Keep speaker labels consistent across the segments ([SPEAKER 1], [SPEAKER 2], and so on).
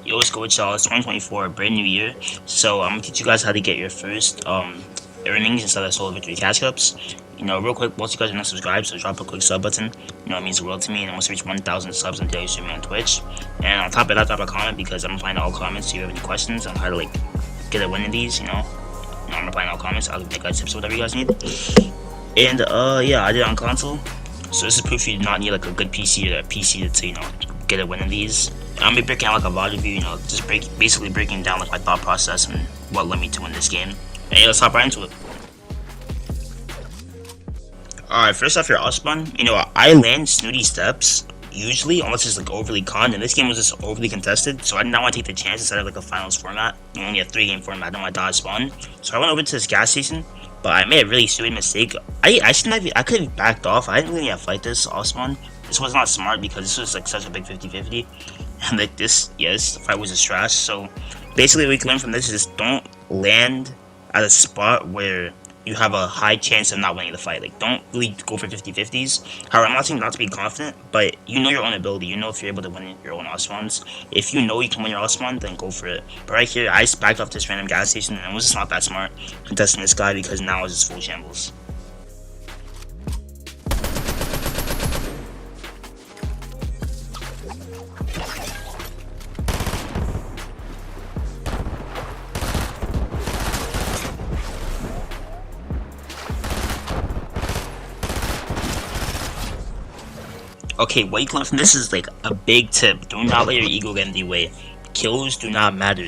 [SPEAKER 1] Yo, what's good with y'all? It's 2024, brand new year. So I'm gonna teach you guys how to get your first earnings instead of solo victory cash cups. Real quick, most of you guys are not subscribed, so drop a quick sub button. It means the world to me. And once I reach 1,000 subs until you stream me on Twitch. And on top of that, drop a comment because I'm replying to all comments. So if you have any questions on how to get a win in these, I'm replying to all comments. I'll give you guys tips, whatever you guys need. And yeah, I did it on console. So this is proof you do not need a good PC or a PC to get a win in these. I'm gonna be breaking out a VOD review, just basically breaking down my thought process and what led me to win this game. Hey, let's hop right into it. Alright, first off your spawn, I land snooty steps, usually, unless it's overly con, and this game was just overly contested, so I did not want to take the chance instead of a finals format, only a 3-game format, I don't want to dodge spawn. So I went over to this gas station, but I made a really stupid mistake. I could have backed off. I didn't really have to fight this spawn. This was not smart because this was such a big 50-50. And this fight was just trash. So basically what we can learn from this is just don't land at a spot where you have a high chance of not winning the fight. Don't really go for 50-50s. However, I'm not saying not to be confident, but you know your own ability. You know if you're able to win your own spawns. If you know you can win your spawn, then go for it. But right here, I just backed off this random gas station and it was just not that smart contesting this guy because now it's just full shambles. Okay, what you can learn from this is a big tip. Do not let your ego get in the way. Kills do not matter.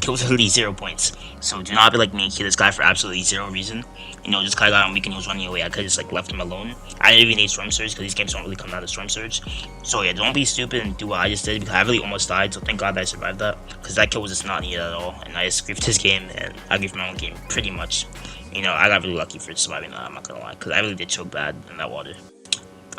[SPEAKER 1] Kills are literally 0 points. So do not be like me and kill this guy for absolutely 0 reason. Just cause I got him weak and he was running away. I could've just left him alone. I didn't even need Storm Surge because these games don't really come out of Storm Surge. So yeah, don't be stupid and do what I just did because I really almost died. So thank God that I survived that because that kill was just not needed at all. And I just griefed his game and I griefed my own game pretty much. I got really lucky for surviving that. I'm not gonna lie because I really did choke bad in that water.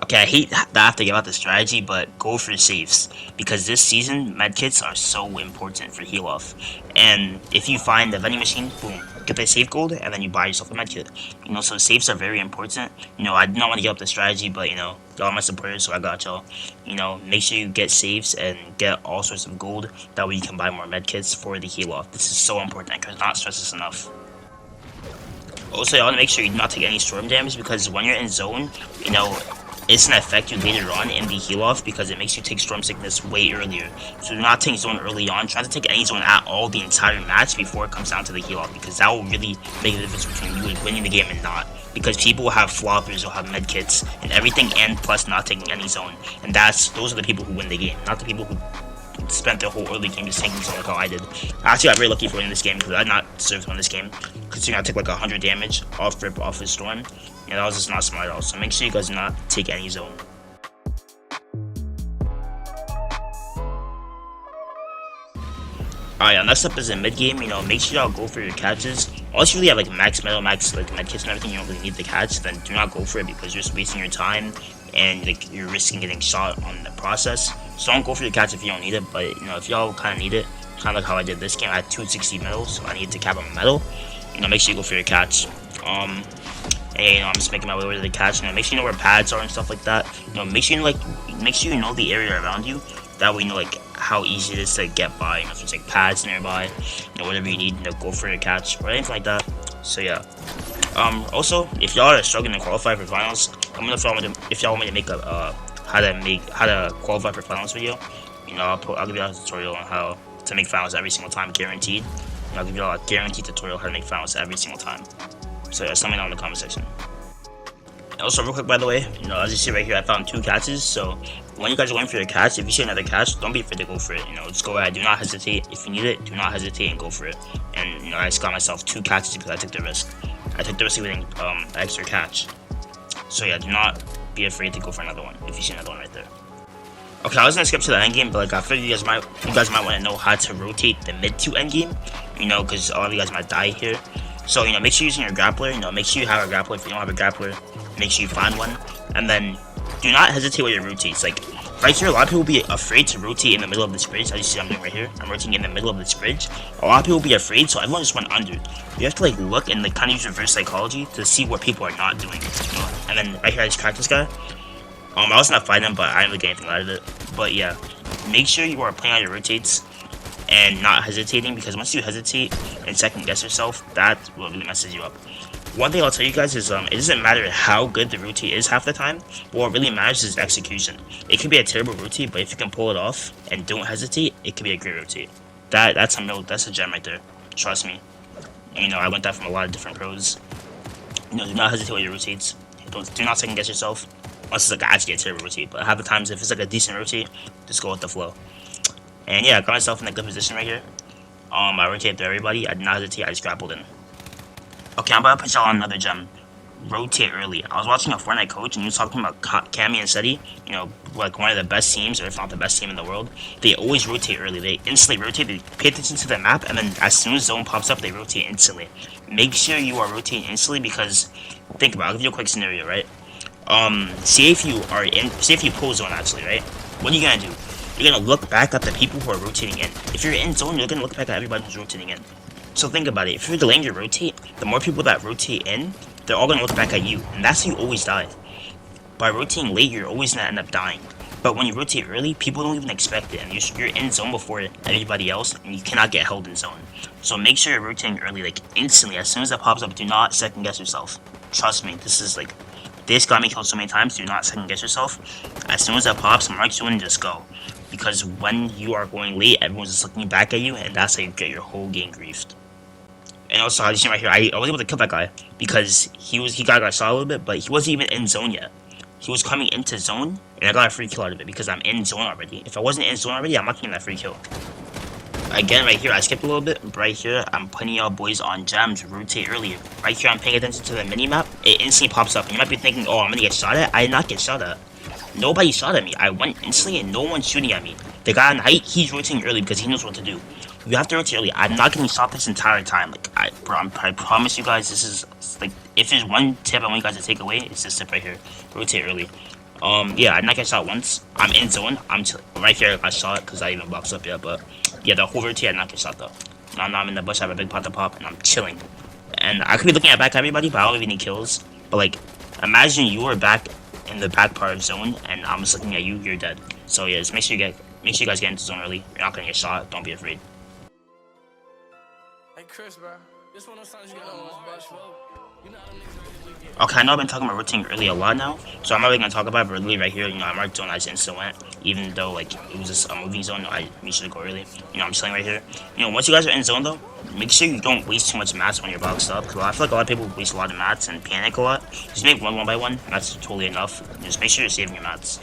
[SPEAKER 1] Okay, I hate that I have to give out the strategy, but go for safes. Because this season, medkits are so important for heal off. And if you find the vending machine, boom, get the safe gold, and then you buy yourself a medkit. So safes are very important. I did not want to give up the strategy, but, y'all are my supporters, so I got y'all. Make sure you get safes and get all sorts of gold. That way you can buy more medkits for the heal off. This is so important, I cannot stress this enough. Also, y'all want to make sure you do not take any storm damage, because when you're in zone, it's an effect you later on in the heal off because it makes you take storm sickness way earlier. So do not take zone early on. Try to take any zone at all the entire match before it comes down to the heal off because that will really make a difference between you winning the game and not. Because people will have floppers, will have medkits and everything, and plus not taking any zone. And those are the people who win the game, not the people who spent their whole early game just taking zone like how I did. I actually got very lucky for winning this game because I did not deserve to win this game. Considering I took 100 damage off rip off his storm. That was just not smart at all. So make sure you guys do not take any zone. Alright, next up is in mid game. Make sure y'all go for your catches. Unless you really have max metal, max medkits and everything, you don't really need the catch. Then do not go for it because you're just wasting your time and you're risking getting shot on the process. So don't go for your catch if you don't need it. But if y'all kind of need it, kind of like how I did this game, I had 260 metal, so I needed to cap on my metal. Make sure you go for your catch. And I'm just making my way over to the catch. Make sure you know where pads are and stuff like that. Make sure you know the area around you. That way you know how easy it is to get by. If there's pads nearby, whatever you need, go for your catch or anything like that. So yeah. Also, if y'all are struggling to qualify for finals, if y'all want me to make a how to qualify for finals video, I'll give you a tutorial on how to make finals every single time, guaranteed. I'll give you a guaranteed tutorial how to make finals every single time. So yeah, let me know in the comment section. Also, real quick, by the way, as you see right here, I found 2 catches. So when you guys are going for your catch, if you see another catch, don't be afraid to go for it. Just go ahead, do not hesitate. If you need it, do not hesitate and go for it. And I just got myself 2 catches because I took the risk. I took the risk of getting extra catch. So yeah, do not be afraid to go for another one if you see another one right there. Okay, I was gonna skip to the end game, but I figured you guys might want to know how to rotate the mid to end game. Because a lot of you guys might die here. So, make sure you're using your grappler, make sure you have a grappler. If you don't have a grappler, make sure you find one. And then, do not hesitate with your rotates. Right here, a lot of people will be afraid to rotate in the middle of this bridge. As you see, I'm doing right here. I'm rotating in the middle of this bridge. A lot of people will be afraid, so everyone just went under. You have to, look and, kind of use reverse psychology to see what people are not doing. And then, right here, I just cracked this guy. I was not fighting him, but I didn't really get anything out of it. But, yeah, make sure you are playing on your rotates. and not hesitating, because once you hesitate and second guess yourself, that's what really messes you up. One thing I'll tell you guys is it doesn't matter how good the rotate is half the time. What really matters is execution. It could be a terrible rotate, but if you can pull it off and don't hesitate, it could be a great rotate. That's a gem right there. Trust me. You know, I learned that from a lot of different pros. You know, do not hesitate with your rotates. Do not second guess yourself. Unless it's like actually a terrible rotate, but half the times if it's like a decent rotate, just go with the flow. And yeah, I got myself in a good position right here. I rotated through everybody. I did not hesitate. I just grappled in. Okay, I'm about to put y'all on another gem. Rotate early. I was watching a Fortnite coach, and he was talking about Cammy and Seti. You know, like one of the best teams, or if not the best team in the world. They always rotate early. They instantly rotate. They pay attention to the map, and then as soon as zone pops up, they rotate instantly. Make sure you are rotating instantly, because think about it. I'll give you a quick scenario, right? Say if you pull zone actually, right? What are you gonna do? You're gonna look back at the people who are rotating in. If you're in zone, you're gonna look back at everybody who's rotating in. So think about it. If you're delaying your rotate, the more people that rotate in, they're all gonna look back at you, and that's how you always die. By rotating late, you're always gonna end up dying. But when you rotate early, people don't even expect it, and you're in zone before everybody else, and you cannot get held in zone. So make sure you're rotating early, like instantly. As soon as that pops up, do not second guess yourself. Trust me, this got me killed so many times. Do not second guess yourself. As soon as that pops, mark zone and just go. Because when you are going late, everyone's just looking back at you, and that's how you get your whole game griefed. And also, as you see right here, I was able to kill that guy because he got shot a little bit, but he wasn't even in zone yet. He was coming into zone, and I got a free kill out of it because I'm in zone already. If I wasn't in zone already, I'm not getting that free kill. Again, right here, I skipped a little bit. But right here, I'm putting y'all boys on gems. Rotate earlier. Right here, I'm paying attention to the mini-map. It instantly pops up. And you might be thinking, oh, I'm gonna get shot at. I did not get shot at. Nobody shot at me. I went instantly, and no one's shooting at me. The guy on height, he's rotating early because he knows what to do. You have to rotate early. I'm not getting shot this entire time. Like, I promise you guys, this is, like, if there's one tip I want you guys to take away, it's this tip right here. Rotate early. Yeah, I did not get shot once. I'm in zone. Right here, I got shot because I even boxed up yet, but yeah, the whole rotate, I did not get shot though. Now I'm in the bush, I have a big pot to pop, and I'm chilling. And I could be looking at everybody, but I don't even need kills. But like, imagine you were back in the back part of zone, and I'm just looking at you, you're dead. So yeah, just make sure you guys get into zone early. You're not gonna get shot, don't be afraid.
[SPEAKER 2] Hey Chris, bro. This one of those times you gotta watch, bro. You know how them niggas really get.
[SPEAKER 1] Okay, I know I've been talking about rotating early a lot now, so I'm not really gonna talk about it, but really right here, you know, I marked zone, I just instant went, even though like it was just a moving zone, I made sure to go early. You know, I'm chilling right here. You know, once you guys are in zone though, make sure you don't waste too much mats when you're boxed up, because I feel like a lot of people waste a lot of mats and panic a lot. Just make one by one, and that's totally enough. Just make sure you're saving your mats.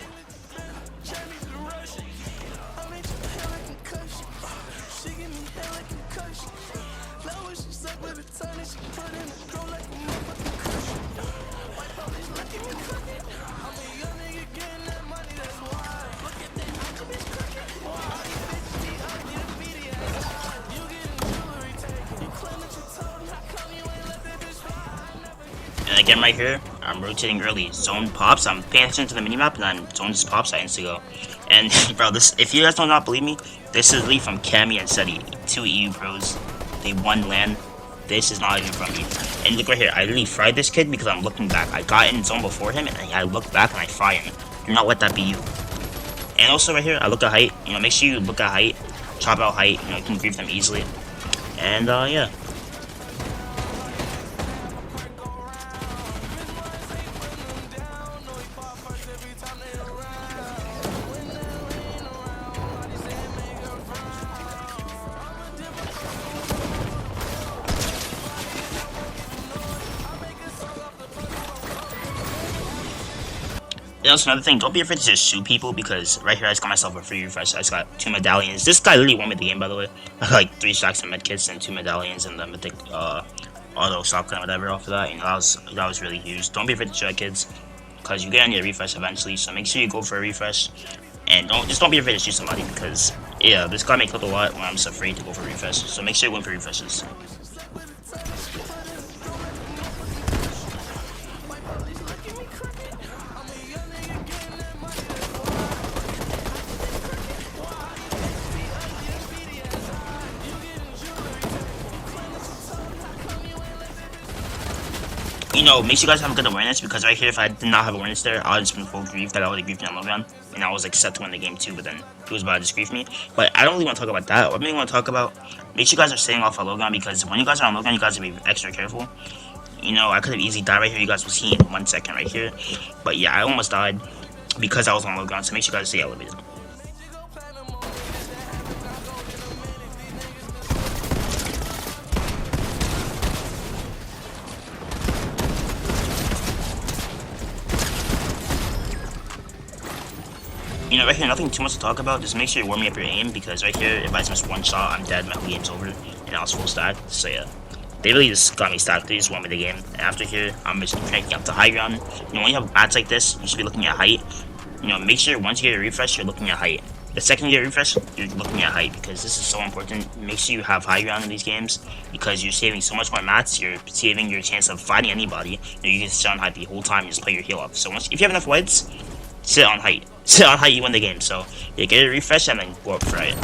[SPEAKER 1] And again right here, I'm rotating early. Zone pops, I'm paying attention to the minimap, and then zone just pops, I instantly go. And bro, this, if you guys do not believe me, this is literally from Cammy and Seti, 2 EU pros. They won LAN. This is not even from me. And look right here, I literally fried this kid because I'm looking back. I got in zone before him, and I look back and I fry him. Do not let that be you. And also right here, I look at height. You know, make sure you look at height, chop out height. You know, you can grief them easily. And yeah. And also another thing, don't be afraid to just shoot people, because right here I just got myself a free refresh. I just got 2 medallions. This guy literally won me the game, by the way. I got like 3 stacks of medkits and 2 medallions and the mythic auto shotgun, whatever. Off of that, you know, that was really huge. Don't be afraid to shoot at kids, because you get on your refresh eventually. So make sure you go for a refresh, and don't be afraid to shoot somebody, because yeah, this guy may kill a lot when I'm just afraid to go for a refresh. So make sure you win for refreshes. You make sure you guys have a good awareness, because right here, if I did not have awareness there, I would just been full grief that I would have griefed me on low ground, and I was like set to win the game too, but then he was about to just grief me. But I don't really want to talk about that. What I really want to talk about, make sure you guys are staying off of low ground, because when you guys are on low ground, you guys have to be extra careful. I could have easily died right here. You guys will see in 1 second right here. But yeah, I almost died because I was on low ground, so make sure you guys stay elevated. Right here, nothing too much to talk about. Just make sure you're warming up your aim, because right here, if I just miss one shot, I'm dead. My whole game's over, and I was full stack. So yeah, they really just got me stacked. They just won me the game. And after here, I'm just cranking up to high ground. When you have bats like this, you should be looking at height. Make sure once you get a refresh, you're looking at height. The second you get a refresh, you're looking at height, because this is so important. Make sure you have high ground in these games, because you're saving so much more mats. You're saving your chance of fighting anybody. You can sit on height the whole time and just play your heal up. So if you have enough whites, sit on height. Sit on height, you win the game. So yeah, get a refresh and then go up for it.